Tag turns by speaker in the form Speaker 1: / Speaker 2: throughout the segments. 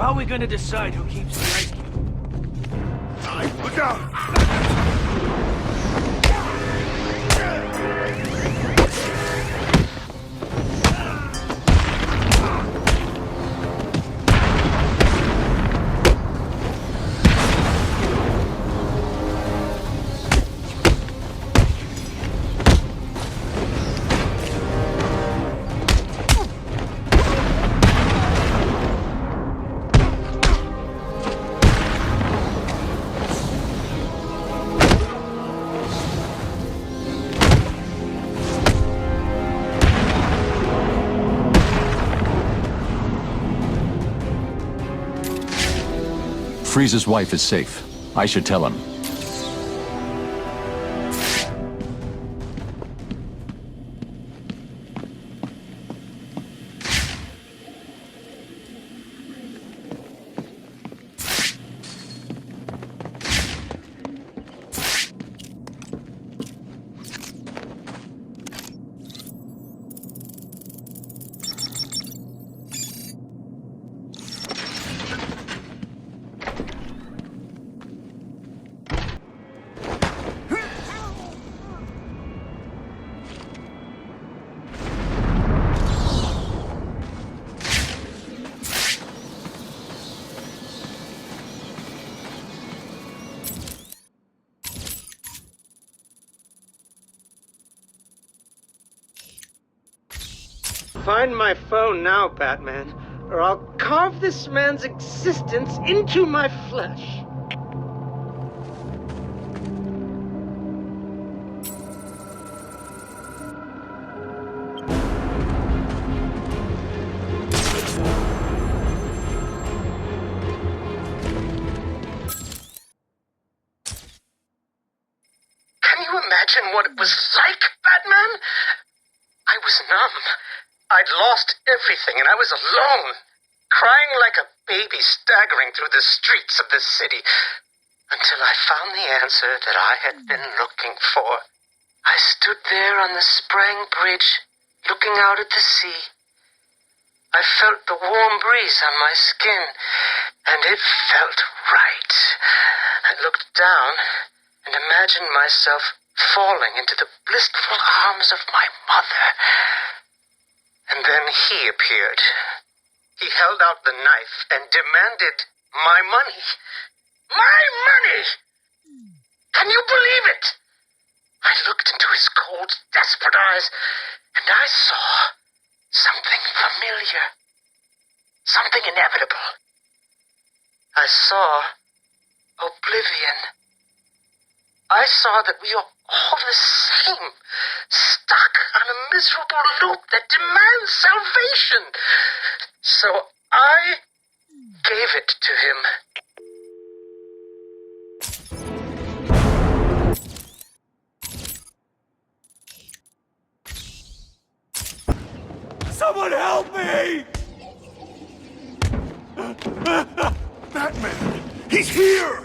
Speaker 1: how are we gonna decide who keeps the ice cube?
Speaker 2: Look out!
Speaker 3: Freeze's wife is safe. I should tell him.
Speaker 4: Find my phone now, Batman, or I'll carve this man's existence into my flesh.
Speaker 5: Can you imagine what it was like, Batman? I was numb. I'd lost everything, and I was alone, crying like a baby staggering through the streets of this city, until I found the answer that I had been looking for. I stood there on the Sprang Bridge, looking out at the sea. I felt the warm breeze on my skin, and it felt right. I looked down and imagined myself falling into the blissful arms of my mother. And then he appeared. He held out the knife and demanded my money. My money! Can you believe it? I looked into his cold, desperate eyes, and I saw something familiar. Something inevitable. I saw oblivion. I saw that we are all the same, stuck on a miserable loop that demands salvation. So I gave it to him.
Speaker 2: Someone help me! Batman! He's here!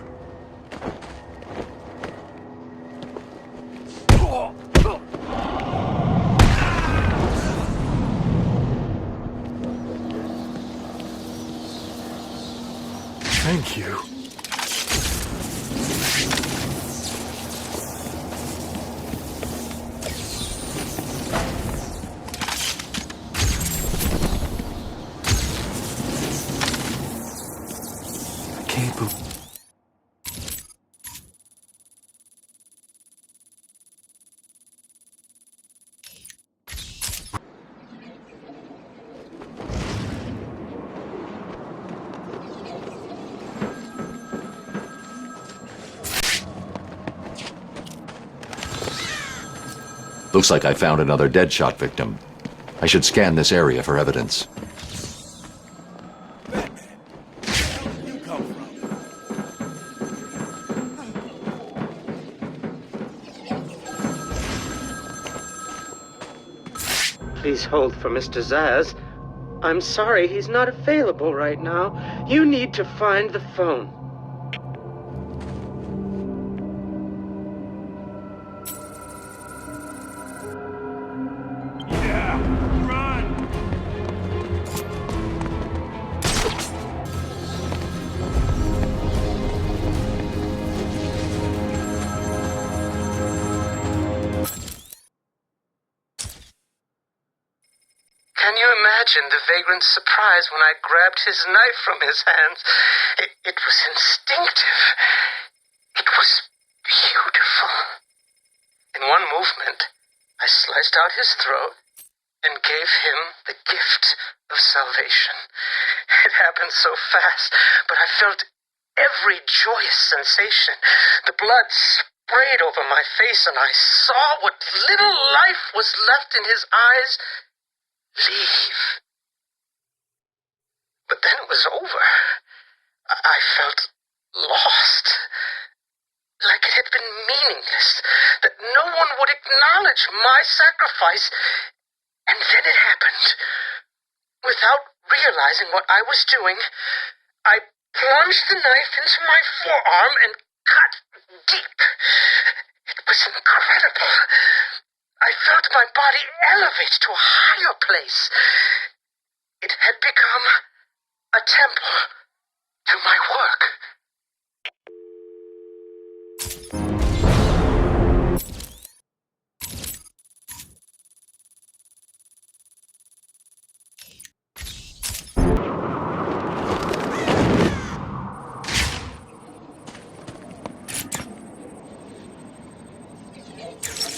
Speaker 2: Thank you. I can't believe...
Speaker 3: Looks like I found another Deadshot victim. I should scan this area for evidence.
Speaker 2: Batman, where did you come from?
Speaker 4: Please hold for Mr. Zsasz. I'm sorry, he's not available right now. You need to find the phone.
Speaker 5: Can you imagine the vagrant's surprise when I grabbed his knife from his hands? It was instinctive. It was beautiful. In one movement, I sliced out his throat and gave him the gift of salvation. It happened so fast, but I felt every joyous sensation. The blood sprayed over my face, and I saw what little life was left in his eyes leave. But then it was over. I felt lost. Like it had been meaningless, that no one would acknowledge my sacrifice. And then it happened. Without realizing what I was doing, I plunged the knife into my forearm and cut deep. It was incredible. I felt my body elevate to a higher place. It had become a temple to my work.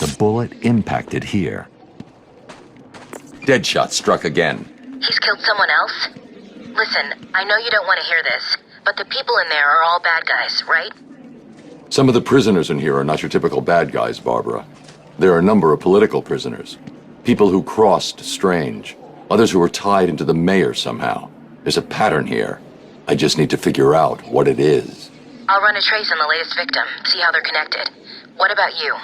Speaker 3: The bullet impacted here. Deadshot struck again.
Speaker 6: He's killed someone else? Listen, I know you don't want to hear this, but the people in there are all bad guys, right?
Speaker 3: Some of the prisoners in here are not your typical bad guys, Barbara. There are a number of political prisoners. People who crossed strange. Others who were tied into the mayor somehow. There's a pattern here. I just need to figure out what it is.
Speaker 6: I'll run a trace on the latest victim, see how they're connected. What about you?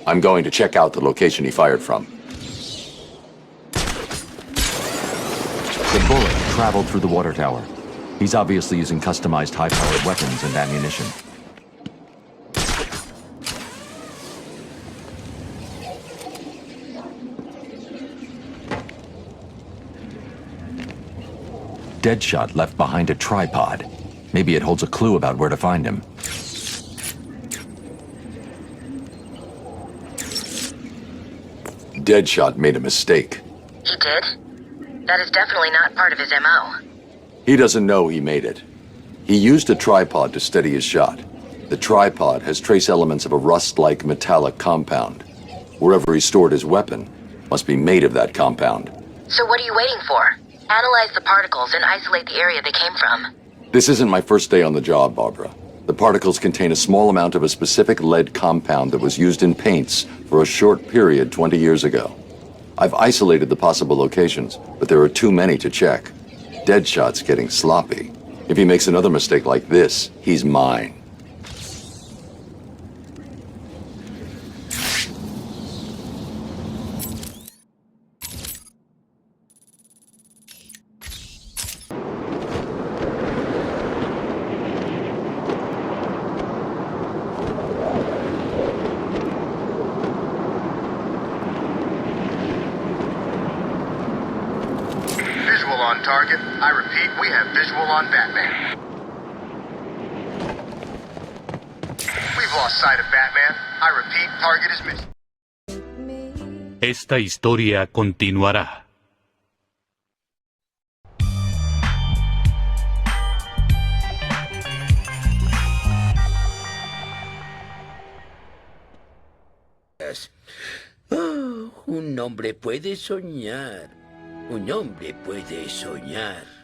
Speaker 3: I'm going to check out the location he fired from. The bullet traveled through the water tower. He's obviously using customized high-powered weapons and ammunition. Deadshot left behind a tripod. Maybe it holds a clue about where to find him. Deadshot made a mistake.
Speaker 6: He did? That is definitely not part of his MO.
Speaker 3: He doesn't know he made it. He used a tripod to steady his shot. The tripod has trace elements of a rust-like metallic compound. Wherever he stored his weapon must be made of that compound.
Speaker 6: So what are you waiting for? Analyze the particles and isolate the area they came from.
Speaker 3: This isn't my first day on the job, Barbara. The particles contain a small amount of a specific lead compound that was used in paints for a short period 20 years ago. I've isolated the possible locations, but there are too many to check. Deadshot's getting sloppy. If he makes another mistake like this, he's mine.
Speaker 7: On target. I repeat, we have visual on Batman. We've lost sight of Batman. I repeat, target is missing.
Speaker 8: Esta historia continuará.
Speaker 9: Oh, un hombre puede soñar. Un hombre puede soñar.